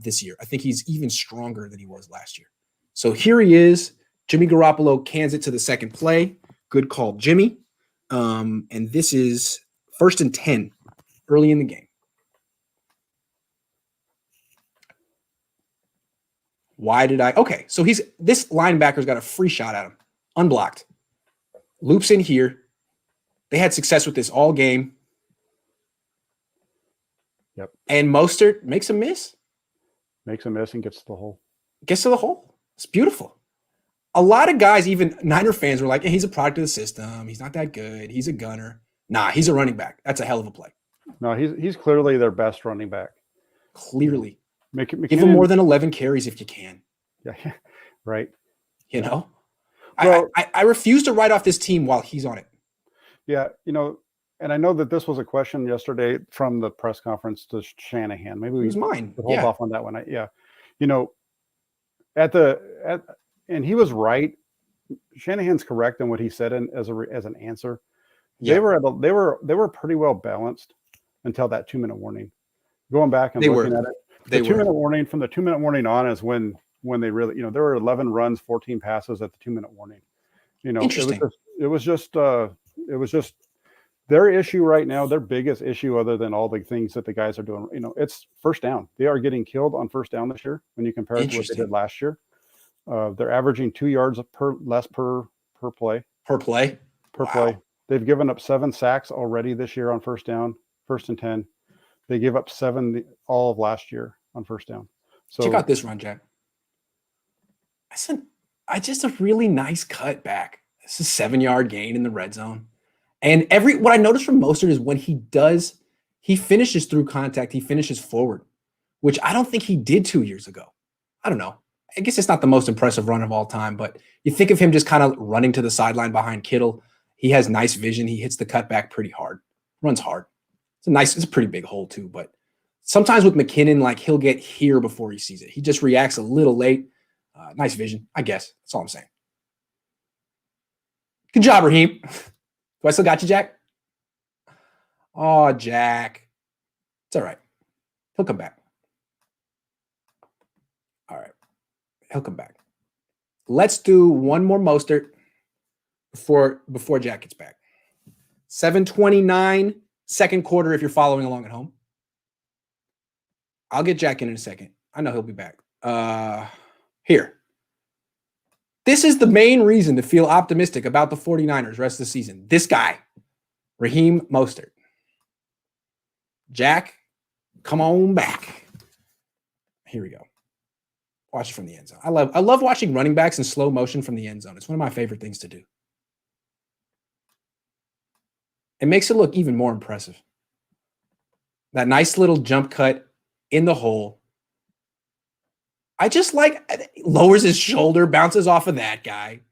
this year. I think he's even stronger than he was last year. So here he is. Jimmy Garoppolo cans it to the second play. Good call, Jimmy. And this is 1st and 10 early in the game. Okay, so this linebacker's got a free shot at him. Unblocked. Loops in here. They had success with this all game. Yep. And Mostert makes a miss. Makes a miss and gets to the hole. Gets to the hole. It's beautiful. A lot of guys, even Niner fans, were like, hey, he's a product of the system. He's not that good. He's a gunner. Nah, he's a running back. That's a hell of a play. No, he's clearly their best running back. Clearly. McKinnon, give him more than 11 carries if you can. Yeah, right. Well, I refuse to write off this team while he's on it. Yeah, and I know that this was a question yesterday from the press conference to Shanahan. Maybe we mine. Hold off on that one. And he was right. Shanahan's correct in what he said as an answer. Yeah. They were pretty well balanced until that 2-minute warning. Going back and looking at it, the 2-minute warning, from the 2-minute warning on is when they really, there were 11 runs, 14 passes at the 2-minute warning. Interesting. It was just their issue right now, their biggest issue, other than all the things that the guys are doing, it's first down. They are getting killed on first down this year when you compare it to what they did last year. They're averaging 2 yards less per play. Per play. They've given up 7 sacks already this year on first down, 1st and 10. They gave up 7 all of last year on first down. So check out this run, Jack. I just a really nice cut back. This is a 7-yard gain in the red zone. And what I noticed from Mostert is when he finishes through contact, he finishes forward, which I don't think he did 2 years ago. I don't know. I guess it's not the most impressive run of all time, but you think of him just kind of running to the sideline behind Kittle. He has nice vision. He hits the cutback pretty hard. Runs hard. It's a pretty big hole too, but sometimes with McKinnon, like he'll get here before he sees it. He just reacts a little late. Nice vision, I guess. That's all I'm saying. Good job, Raheem. Do I still got you, Jack? Oh, Jack. It's all right. He'll come back. All right. He'll come back. Let's do one more Mostert before Jack gets back. 7:29, second quarter, if you're following along at home. I'll get Jack in a second. I know he'll be back. Here. This is the main reason to feel optimistic about the 49ers rest of the season. This guy, Raheem Mostert. Jack, come on back. Here we go. Watch it from the end zone. I love watching running backs in slow motion from the end zone. It's one of my favorite things to do. It makes it look even more impressive. That nice little jump cut in the hole. I just lowers his shoulder, bounces off of that guy.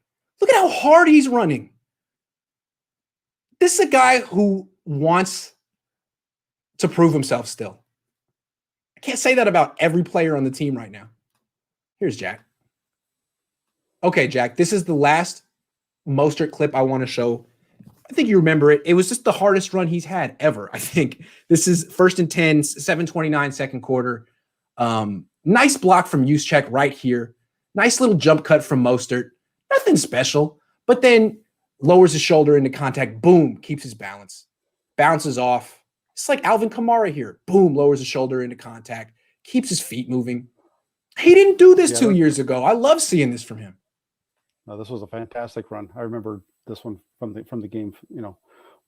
Look at how hard he's running. This is a guy who wants to prove himself still. I can't say that about every player on the team right now. Here's Jack. Okay, Jack, this is the last Mostert clip I want to show. I think you remember it. It was just the hardest run he's had ever. I think this is 1st and 10, 7:29 second quarter. Nice block from Juszczyk right here. Nice little jump cut from Mostert. Nothing special, but then lowers his shoulder into contact. Boom, keeps his balance. Bounces off. It's like Alvin Kamara here. Boom, lowers his shoulder into contact. Keeps his feet moving. He didn't do this 2 years ago. I love seeing this from him. No, this was a fantastic run. I remember this one from the game,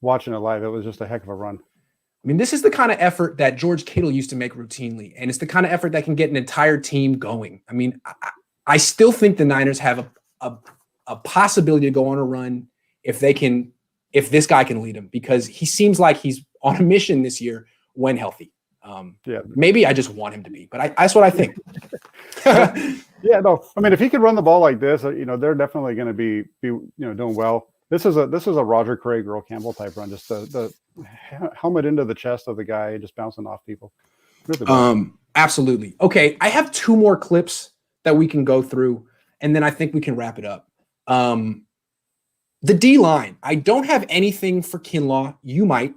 watching it live. It was just a heck of a run. I mean, this is the kind of effort that George Kittle used to make routinely, and it's the kind of effort that can get an entire team going. I mean, I still think the Niners have a possibility to go on a run if this guy can lead them, because he seems like he's on a mission this year when healthy. Maybe I just want him to be, but that's what I think. Yeah, no, I mean, if he could run the ball like this, they're definitely going to be doing well. This is a Roger Craig, Earl Campbell type run, just the helmet into the chest of the guy, just bouncing off people. Absolutely. Okay, I have 2 more clips that we can go through, and then I think we can wrap it up. The D-line. I don't have anything for Kinlaw. You might.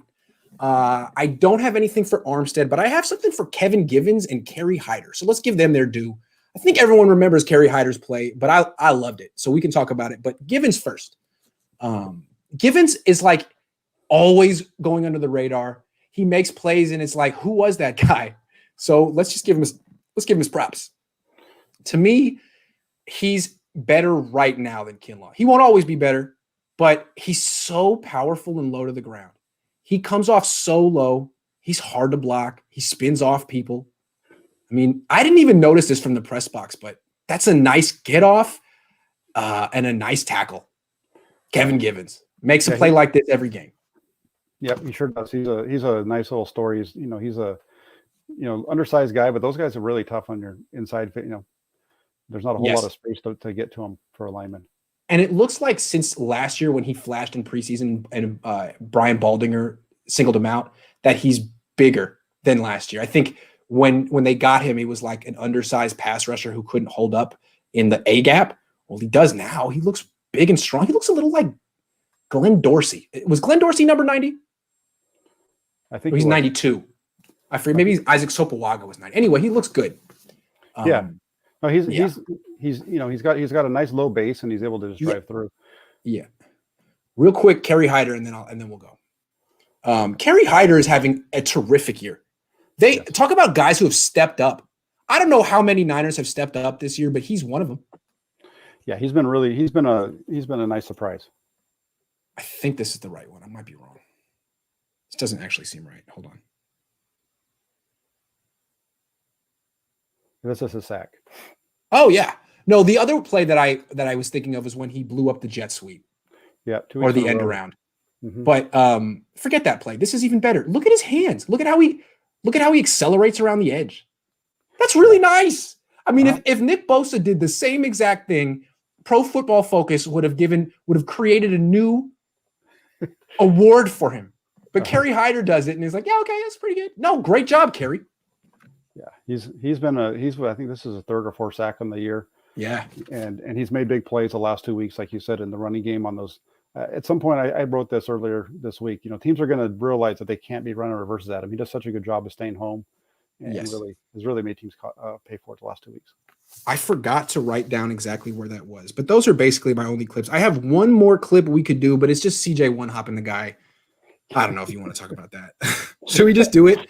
I don't have anything for Armstead, but I have something for Kevin Gibbons and Carrie Hyder. So let's give them their due. I think everyone remembers Carrie Hyder's play, but I loved it. So we can talk about it. But Gibbons first. Gibbons is like always going under the radar. He makes plays, and it's like, who was that guy? So let's give him his props. To me, he's better right now than Kinlaw. He won't always be better, but he's so powerful and low to the ground. He comes off so low. He's hard to block. He spins off people. I mean, I didn't even notice this from the press box, but that's a nice get off and a nice tackle. Kevin Gibbons makes a play like this every game. Yep, he sure does. He's a nice little story. He's a undersized guy, but those guys are really tough on your inside. There's not a whole lot of space to get to him for a lineman. And it looks like since last year when he flashed in preseason and Brian Baldinger singled him out, that he's bigger than last year. I think when they got him, he was like an undersized pass rusher who couldn't hold up in the A gap. Well, he does now. He looks big and strong. He looks a little like Glenn Dorsey. Was Glenn Dorsey number 90? I think he's 92. I forget. Maybe Isaac Sopoaga was 90. Anyway, he looks good. No, he's got a nice low base, and he's able to just drive through. Yeah. Real quick, Carrie Hyder, and then we'll go. Carrie Hyder is having a terrific year. They talk about guys who have stepped up. I don't know how many Niners have stepped up this year, but he's one of them. Yeah, he's been a nice surprise. I think this is the right one. I might be wrong. This doesn't actually seem right. Hold on. This is a sack. Oh yeah. No, the other play that I was thinking of is when he blew up the jet sweep. Yeah, or the end around. Mm-hmm. But forget that play. This is even better. Look at his hands. Look at how he accelerates around the edge. That's really nice. I mean, if Nick Bosa did the same exact thing, Pro Football Focus would have created a new award for him. But Carrie Hyder does it, and he's like, yeah, okay, that's pretty good. No, great job, Carrie. Yeah, I think this is a 3rd or 4th sack on the year. Yeah, and he's made big plays the last 2 weeks, like you said, in the running game on those. At some point, I wrote this earlier this week. Teams are going to realize that they can't be running reverses at him. He does such a good job of staying home, and has really made teams pay for it the last 2 weeks. I forgot to write down exactly where that was, but those are basically my only clips. I have one more clip we could do, but it's just CJ one-hopping the guy. I don't know if you want to talk about that. Should we just do it?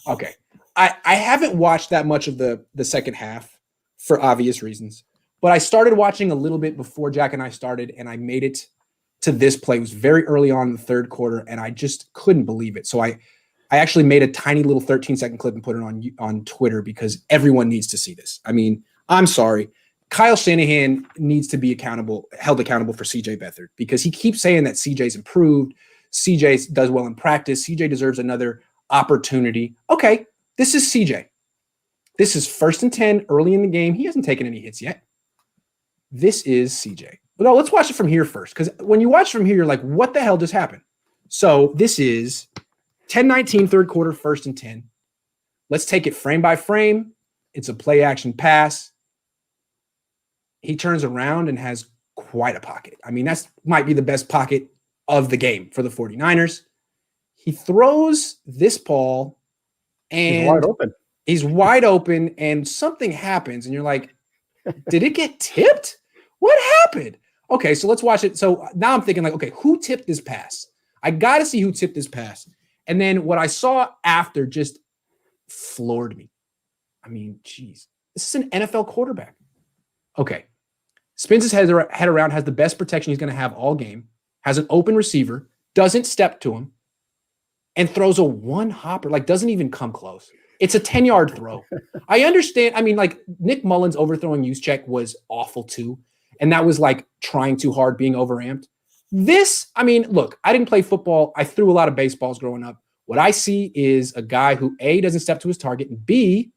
Okay. I haven't watched that much of the second half for obvious reasons, but I started watching a little bit before Jack and I started, and I made it to this play. It was very early on in the 3rd quarter, and I just couldn't believe it. So I actually made a tiny little 13-second clip and put it on Twitter because everyone needs to see this. I mean, I'm sorry. Kyle Shanahan needs to be held accountable for CJ Beathard because he keeps saying that CJ's improved. CJ does well in practice. CJ deserves another opportunity. Okay, this is CJ. This is 1st and 10 early in the game. He hasn't taken any hits yet. This is CJ. No, let's watch it from here first, because when you watch from here, you're like, what the hell just happened? So this is 10-19, 3rd quarter, 1st and 10. Let's take it frame by frame. It's a play action pass. He turns around and has quite a pocket. I mean, might be the best pocket of the game for the 49ers. He throws this ball and he's wide open and something happens and you're like, did it get tipped? What happened? Okay, so let's watch it. So now I'm thinking like, okay, who tipped this pass? I got to see who tipped this pass. And then what I saw after just floored me. I mean, geez, this is an NFL quarterback. Okay. Spins his head around, has the best protection he's going to have all game, has an open receiver, doesn't step to him, and throws a one-hopper, like doesn't even come close. It's a 10-yard throw. I understand. I mean, like Nick Mullins overthrowing Juszczyk was awful too. And that was like trying too hard, being overamped. This, I mean, look, I didn't play football. I threw a lot of baseballs growing up. What I see is a guy who A, doesn't step to his target, and B,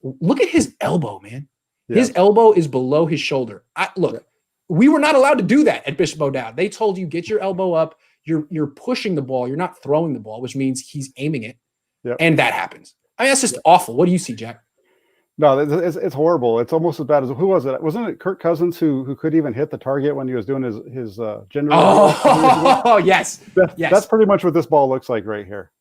look at his elbow, man. Yeah. His elbow is below his shoulder. Look, we were not allowed to do that at Bishop O'Dowd. They told you, get your elbow up. You're pushing the ball. You're not throwing the ball, which means he's aiming it. Yep. And that happens. I mean, that's just awful. What do you see, Jack? No, it's horrible. It's almost as bad as, who was it? Wasn't it Kirk Cousins who couldn't even hit the target when he was doing his general? Oh, yes. That's pretty much what this ball looks like right here.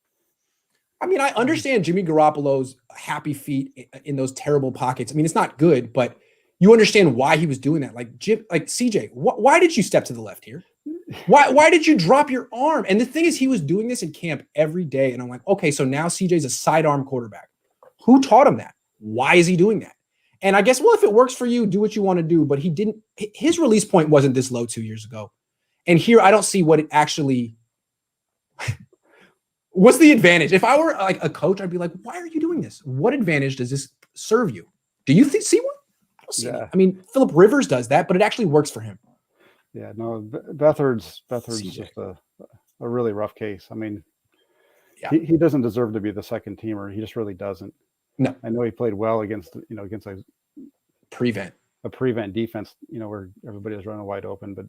I mean, I understand Jimmy Garoppolo's happy feet in those terrible pockets. I mean, it's not good, but you understand why he was doing that. Like CJ, why did you step to the left here? Why did you drop your arm? And the thing is, he was doing this in camp every day. And I'm like, okay, so now CJ's a sidearm quarterback. Who taught him that? Why is he doing that? And I guess, well, if it works for you, do what you want to do. But he didn't. His release point wasn't this low 2 years ago. And here, I don't see what it actually. What's the advantage? If I were like a coach, I'd be like, why are you doing this? What advantage does this serve you? Do you see one? I don't see it. I mean, Phillip Rivers does that, but it actually works for him. Yeah, no, Beathard's just a really rough case. I mean, he doesn't deserve to be the second teamer. He just really doesn't. No, I know he played well against a prevent defense, where everybody was running wide open, but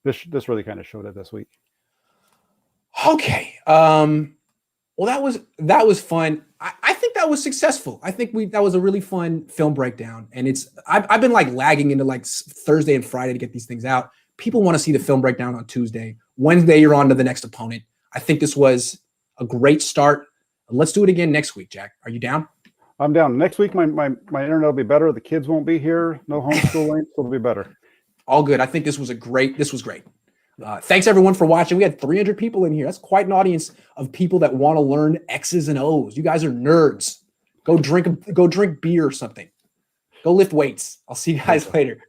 this really kind of showed it this week. Okay. Well, that was fun. I think that was successful. I think that was a really fun film breakdown. And I've been like lagging into like Thursday and Friday to get these things out. People want to see the film breakdown on Tuesday. Wednesday, you're on to the next opponent. I think this was a great start. Let's do it again next week, Jack. Are you down? I'm down. Next week, my internet will be better. The kids won't be here. No homeschooling. So it'll be better. All good. I think this was great. Thanks everyone for watching. We had 300 people in here. That's quite an audience of people that want to learn X's and O's. You guys are nerds. Go drink beer or something. Go lift weights. I'll see you guys later.